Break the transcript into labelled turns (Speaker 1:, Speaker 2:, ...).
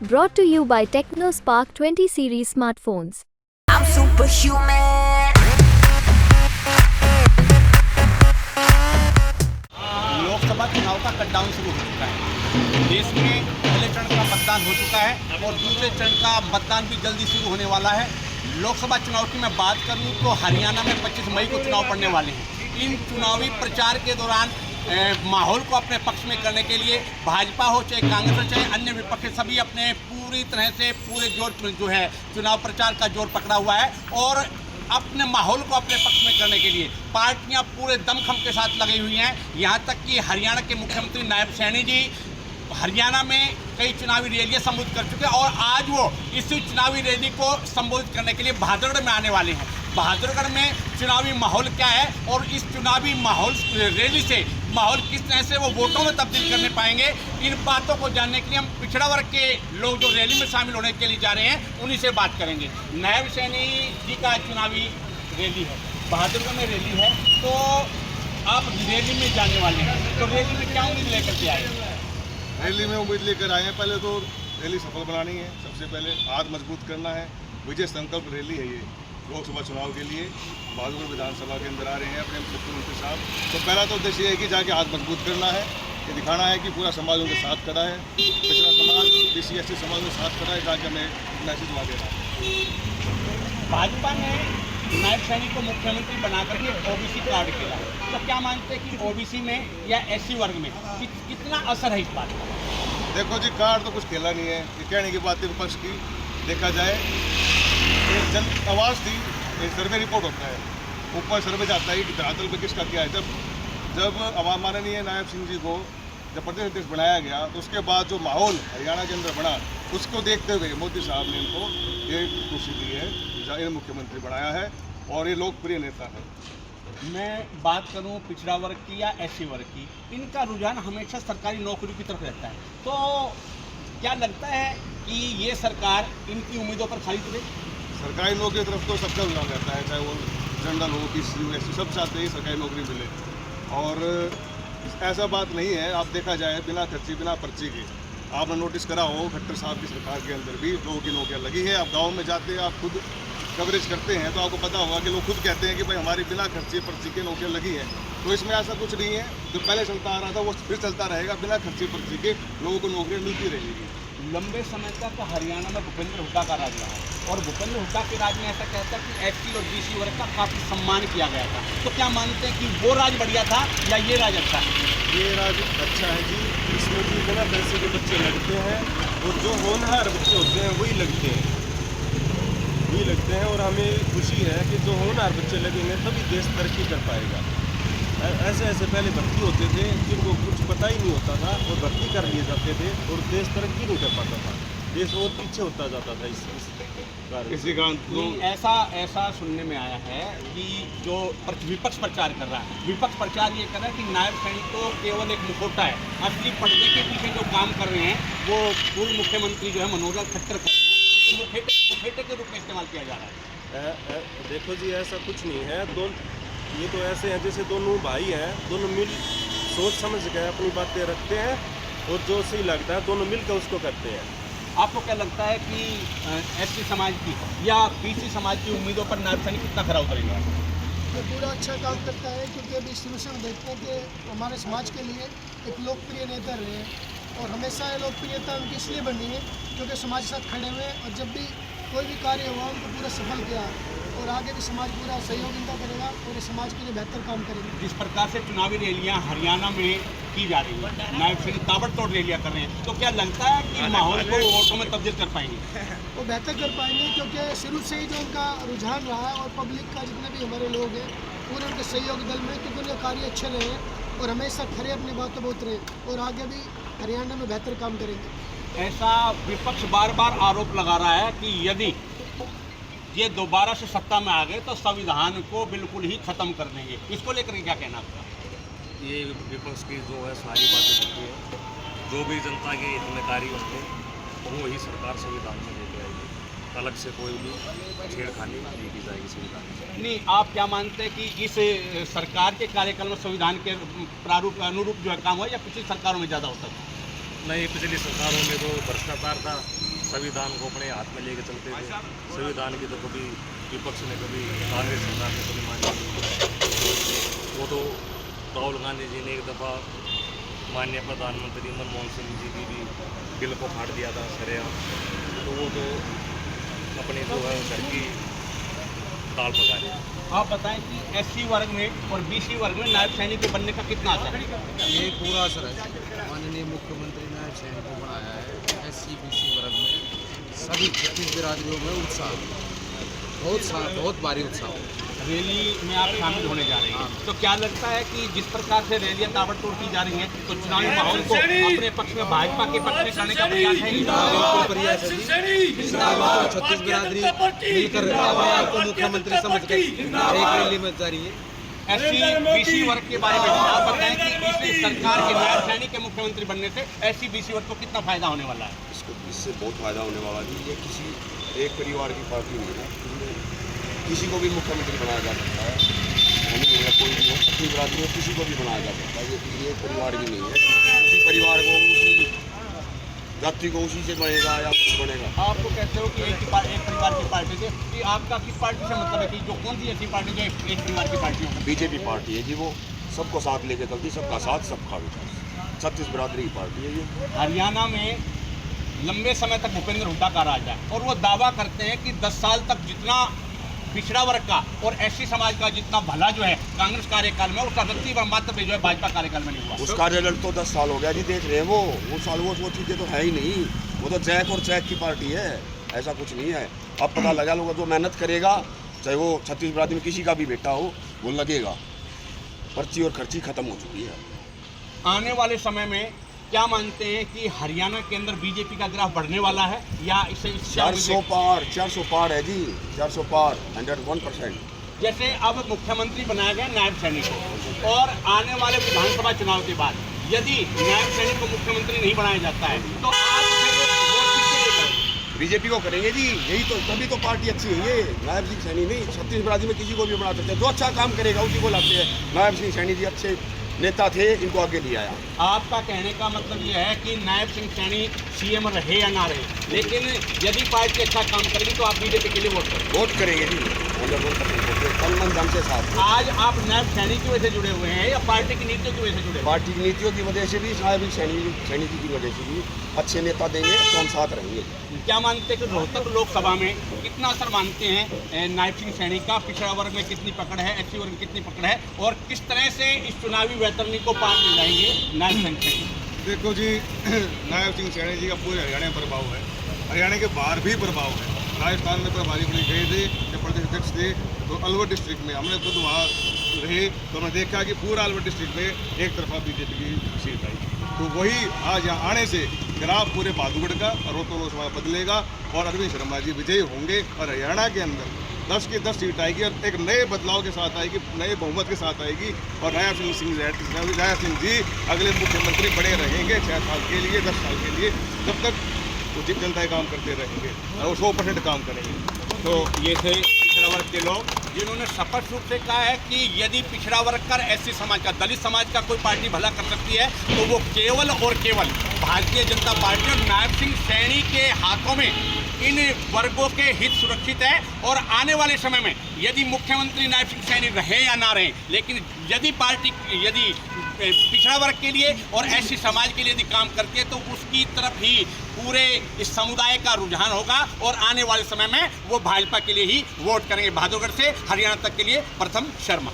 Speaker 1: Brought to you by TechnoSpark 20 series smartphones.
Speaker 2: I'm superhuman.
Speaker 3: Lok Sabha चुनाव का कटडाउन शुरू हो चुका है। देश में पहले चरण का मतदान हो चुका है और दूसरे चरण का मतदान भी जल्दी शुरू होने वाला है। लोकसभा चुनाव की मैं बात करूं तो हरियाणा में 25 मई को चुनाव पड़ने वाले हैं। इन चुनावी प्रचार के दौरान माहौल को अपने पक्ष में करने के लिए भाजपा हो चाहे कांग्रेस हो चाहे अन्य विपक्ष सभी अपने पूरी तरह से पूरे जोर जो है चुनाव प्रचार का जोर पकड़ा हुआ है और अपने माहौल को अपने पक्ष में करने के लिए पार्टियां पूरे दमखम के साथ लगी हुई हैं। यहाँ तक कि हरियाणा के मुख्यमंत्री नायब सैनी जी हरियाणा में कई चुनावी रैलियां संबोधित कर चुके हैं और आज वो इस चुनावी रैली को संबोधित करने के लिए बहादुरगढ़ में आने वाले हैं। बहादुरगढ़ में चुनावी माहौल क्या है और इस चुनावी माहौल रैली से माहौल किस तरह से वो वोटों में तब्दील करने पाएंगे, इन बातों को जानने के लिए हम पिछड़ा वर्ग के लोग जो रैली में शामिल होने के लिए जा रहे हैं उन्हीं से बात करेंगे। नायब सैनी जी का चुनावी रैली है, बहादुरगढ़ में रैली है, तो आप रैली में जाने वाले हैं, तो रैली में क्या उम्मीद लेकर के आए?
Speaker 4: रैली में उम्मीद लेकर आए हैं, पहले तो रैली सफल बनानी है, सबसे पहले हाथ मजबूत करना है। विजय संकल्प रैली है ये लोकसभा चुनाव के लिए। बहादुरगढ़ विधानसभा के अंदर आ रहे हैं अपने मुख्यमंत्री साहब, तो पहला तो उद्देश्य ये है कि जाके हाथ मजबूत करना है, ये दिखाना है कि पूरा समाज उनके साथ खड़ा है, पिछड़ा समाज BC SC समाज उनके साथ खड़ा है, जाके हमें मैसेज वहाँ देना है।
Speaker 3: भाजपा ने नायब सैनी को मुख्यमंत्री बना करके OBC कार्ड किया है, तो क्या मानते हैं कि OBC में या SC वर्ग में कितना असर है इस बात का?
Speaker 4: देखो जी, कार्ड तो कुछ खेला नहीं है, ये कहने की बात है विपक्ष की। देखा जाए एक जन आवाज़ थी, एक सर्वे रिपोर्ट होता है, ऊपर सर्वे जाता है कि धरातल पे किसका क्या है। जब माननीय नायब सिंह जी को जब प्रदेश अध्यक्ष बनाया गया तो उसके बाद जो माहौल हरियाणा के अंदर बना उसको देखते हुए मोदी साहब ने इनको ये खुशी दी है, इन्हें मुख्यमंत्री बनाया है और ये लोकप्रिय नेता है।
Speaker 3: मैं बात करूं पिछड़ा वर्ग की या SC वर्ग की, इनका रुझान हमेशा सरकारी नौकरी की तरफ रहता है, तो क्या लगता है कि ये सरकार इनकी उम्मीदों पर खरी उतरेगी?
Speaker 4: सरकारी नौकरी की तरफ तो सबका रुझान रहता है, चाहे वो जनरल हो BC हो SC, सब चाहते हैं सरकारी नौकरी मिले। और ऐसा बात नहीं है, आप देखा जाए बिना खर्ची बिना पर्ची के आपने नोटिस करा हो खट्टर साहब की सरकार के अंदर भी लोगों की नौकरियाँ लगी है। आप गाँव में जाते हैं, आप खुद कवरेज करते हैं तो आपको पता होगा कि लोग खुद कहते हैं कि भाई हमारी बिना खर्चे पर्ची के नौकरियाँ लगी हैं। तो इसमें ऐसा कुछ नहीं है, जो पहले चलता आ रहा था वो फिर चलता रहेगा, बिना खर्चे पर्ची के लोगों को नौकरियाँ मिलती रहेगी।
Speaker 3: लंबे समय तक हरियाणा में भूपेंद्र हुड्डा का राज रहा है और भूपेंद्र हुड्डा के राज में ऐसा कहता है कि SC और BC वर्ग का काफ़ी सम्मान किया गया था, तो क्या मानते हैं कि वो राज बढ़िया था या ये राज अच्छा है?
Speaker 5: ये राज अच्छा है जी, इसमें भी बिना पैसे के बच्चे लगते हैं और जो होनहार बच्चे होते हैं वही लगते हैं और हमें खुशी है कि जो होनहार बच्चे लगेंगे तभी देश तरक्की कर पाएगा। ऐसे पहले भर्ती होते थे जिनको कुछ पता ही नहीं होता था और भर्ती कर लिए जाते थे और देश तरक्की नहीं कर पाता था, देश और पीछे होता जाता था
Speaker 4: इसी कारण तो
Speaker 3: ऐसा सुनने में आया है कि जो विपक्ष प्रचार कर रहा है, विपक्ष प्रचार ये कर रहा है कि नायब सैनी तो केवल एक मुखौटा है, असली पर्दे के पीछे जो काम कर रहे हैं वो पूर्व मुख्यमंत्री जो है मनोहर लाल खट्टर कर रहे हैं, तो मुखेटे के रूप में इस्तेमाल किया जा रहा है।
Speaker 5: देखो जी, ऐसा कुछ नहीं है, ये तो ऐसे हैं जैसे दोनों भाई हैं, दोनों मिल सोच समझ के अपनी बातें रखते हैं और जो सही लगता है दोनों मिलकर उसको करते हैं।
Speaker 3: आपको क्या लगता है कि SC समाज की या BC समाज की उम्मीदों पर नायब सैनी कितना खरा उतरेगा?
Speaker 6: तो पूरा अच्छा काम करता है, क्योंकि अभी इस समय में देखते हैं कि हमारे समाज के लिए एक लोकप्रिय नेता रहे हैं और हमेशा ये लोकप्रियता उनकी इसलिए बनी है क्योंकि समाज के साथ खड़े हुए और जब भी कोई भी कार्य हुआ उनको पूरा सफल किया और आगे भी समाज पूरा सहयोग इनका करेगा और ये समाज के लिए बेहतर काम करेगा।
Speaker 3: जिस प्रकार से चुनावी रैलियां हरियाणा में की जा रही है, नायब सैनी ताबड़तोड़ रैलियां कर रहे हैं, तो क्या लगता है कि माहौल को वोटों में तब्दील कर पाएंगे?
Speaker 6: वो बेहतर कर पाएंगे क्योंकि शुरू से ही जो उनका रुझान रहा है और पब्लिक का जितने भी हमारे लोग हैं पूरे उनके सहयोग दल में, क्योंकि उनके कार्य अच्छे रहे हैं और हमेशा खड़े अपनी बातों पर उतरे और आगे भी हरियाणा में बेहतर काम करेंगे।
Speaker 3: ऐसा विपक्ष बार बार आरोप लगा रहा है कि यदि ये दोबारा से सत्ता में आ गए तो संविधान को बिल्कुल ही खत्म कर देंगे, इसको लेकर क्या कहना आपका?
Speaker 7: ये विपक्ष की जो है सारी बातें होती है, जो भी जनता के हितकारी होते हैं वो ही सरकार संविधान में लेके आएगी, अलग से कोई भी छेड़खानी नहीं की जाएगी संविधान में।
Speaker 3: नहीं, आप क्या मानते हैं कि इस सरकार के कार्यकाल में संविधान के प्रारूप अनुरूप जो है काम हुआ या पिछली सरकारों में ज़्यादा होता था?
Speaker 7: नहीं, पिछली सरकारों में तो भ्रष्टाचार था, संविधान को अपने हाथ में लेके चलते थे। संविधान की तो कभी विपक्ष ने, कभी कांग्रेस सरकार ने कभी मानी नहीं। वो तो राहुल गांधी जी ने एक दफ़ा माननीय प्रधानमंत्री मनमोहन सिंह जी की भी बिल को फाड़ दिया था सरेआम। तो वो तो अपने जो है घर की दाल पका रहे हैं।
Speaker 3: आप बताएं कि एससी वर्ग में और बीसी वर्ग में नायब सैनिक के बनने का कितना असर है?
Speaker 8: ये पूरा असर है। माननीय मुख्यमंत्री नायब सैनिक को बनाया है। एससी बीसी वर्ग में सभी 36 बिरादरियों में उत्साह, बहुत भारी उत्साह।
Speaker 3: रैली में आप शामिल होने जा रहे हैं, तो क्या लगता है कि जिस प्रकार से रैलियां ताबड़तोड़ की जा रही हैं, तो चुनावी माहौल को अपने पक्ष में, भाजपा के पक्ष में करने का प्रयास है?
Speaker 8: छत्तीस बिरादरी मिलकर अपने आप को मुख्यमंत्री समझ कर एक रैली में जा रही है।
Speaker 3: एससी बीसी वर्ग के बारे में आप बताएं कि इस सरकार के नायब सैनिक के मुख्यमंत्री बनने से एससी बीसी वर्ग को कितना फायदा होने वाला है?
Speaker 9: इससे बहुत फायदा होने वाला है। ये किसी एक परिवार की पार्टी नहीं है, किसी को भी मुख्यमंत्री बनाया जा सकता है। नहीं है कोई भी हो, अपनी बिरादरी में किसी को भी बनाया जा सकता है। ये किसी एक परिवार की नहीं है, उसी परिवार को, उसी जाति को उसी से बनेगा या कुछ बनेगा।
Speaker 3: आप तो कहते हो कि एक परिवार की पार्टी से, कि आपका किस पार्टी से मतलब है कि जो कौन सी ऐसी पार्टी जो एक परिवार की पार्टी हो?
Speaker 9: बीजेपी पार्टी है जी, वो सबको साथ लेके चलती, सबका साथ सबका विकास। 36 बिरादरी की पार्टी है ये।
Speaker 3: हरियाणा में लंबे समय तक भूपेंद्र हुड्डा का राज है और वो दावा करते हैं कि 10 साल तक जितना पिछड़ा वर्ग का और एससी समाज का जितना भला जो है कांग्रेस कार्यकाल में, उसका रत्ती मात्र जो है भाजपा कार्यकाल में नहीं हुआ।
Speaker 9: उसका रिजल्ट तो 10 साल हो गया जी, देख रहे हैं वो साल वो चीज़ें तो है ही नहीं। वो तो जैक और चैक की पार्टी है, ऐसा कुछ नहीं है। अब पता लगा लोगों जो मेहनत करेगा, चाहे वो 36 बिरादरी में किसी का भी बेटा हो, वो लगेगा। पर्ची और खर्ची खत्म हो चुकी है।
Speaker 3: आने वाले समय में क्या मानते हैं कि हरियाणा के अंदर बीजेपी का ग्राफ बढ़ने वाला है या इसे
Speaker 9: 400 पार है जी, 400 पार, 101%।
Speaker 3: जैसे अब मुख्यमंत्री बनाया गया नायब सैनिक को, और आने वाले विधानसभा चुनाव के बाद यदि नायब सैनिक को मुख्यमंत्री नहीं बनाया जाता है तो आप वोट किसके लिए करेंगे?
Speaker 9: बीजेपी को करेंगे जी, यही तो, तभी तो पार्टी अच्छी है ये। नायब सिंह सैनी नहीं, 36 बिरादरी में किसी को भी बना सकते हैं। जो अच्छा काम करेगा उसी को लाते हैं। नायब सिंह सैनी जी अच्छे नेता थे, इनको आगे लिया आया।
Speaker 3: आपका कहने का मतलब ये है कि नायब सिंह सैनी सीएम रहे या ना रहे, लेकिन यदि पार्टी अच्छा काम करेगी तो आप बीजेपी के लिए वोट करेंगे
Speaker 9: जी, 100% तन मन धन से साथ।
Speaker 3: आज आप नायब सैनी की वजह से जुड़े हुए हैं या पार्टी की नीतियों की वजह से जुड़े?
Speaker 9: पार्टी की नीतियों की वजह से भी, नायब सैनी जी की वजह से भी अच्छे नेता देंगे तो हम साथ रहेंगे।
Speaker 3: क्या मानते हैं कि रोहतक लोकसभा में कितना असर मानते हैं नायब सिंह सैनी का? पिछड़ा वर्ग में कितनी पकड़ है, एससी वर्ग में कितनी पकड़ है, और किस तरह से इस चुनावी वैतरणी को पार ले जाएंगे नायब सिंह सैनी?
Speaker 4: देखो जी, नायब सिंह सैनी जी का पूरे हरियाणा में प्रभाव है, हरियाणा के बाहर भी प्रभाव है। राजस्थान में प्रभारी बनी गए थे जब प्रदेश अध्यक्ष थे, तो अलवर डिस्ट्रिक्ट में हमने खुद वहाँ रहे, तो हमने देखा कि पूरा अलवर डिस्ट्रिक्ट में एक तरफा बीजेपी की सीट आई। तो वही आज यहाँ आने से ग्राफ पूरे बहादुरगढ़ का और रोहतक लोकसभा बदलेगा और अरविंद शर्मा जी विजयी होंगे और हरियाणा के अंदर 10 की 10 सीट आएगी और एक नए बदलाव के साथ आएगी, नए बहुमत के साथ आएगी। और नायब सिंह जी अगले मुख्यमंत्री बड़े रहेंगे 6 साल के लिए, 10 साल के लिए, जब तक उचित जनता काम करते रहेंगे और वो 100% काम करेंगे।
Speaker 3: तो ये थे पिछड़ा वर्ग के लोग जिन्होंने स्पष्ट रूप से कहा है कि यदि पिछड़ा वर्ग का, एससी समाज का, दलित समाज का कोई पार्टी भला कर सकती है तो वो केवल और केवल भारतीय जनता पार्टी और नायब सिंह सैनी के हाथों में इन वर्गों के हित सुरक्षित है। और आने वाले समय में यदि मुख्यमंत्री नायब सिंह सैनी रहे या ना रहे, लेकिन यदि पार्टी यदि पिछड़ा वर्ग के लिए और एससी समाज के लिए यदि काम करती है तो उसकी तरफ ही पूरे इस समुदाय का रुझान होगा और आने वाले समय में वो भाजपा के लिए ही वोट करेंगे। बहादुरगढ़ से हरियाणा तक के लिए प्रथम शर्मा।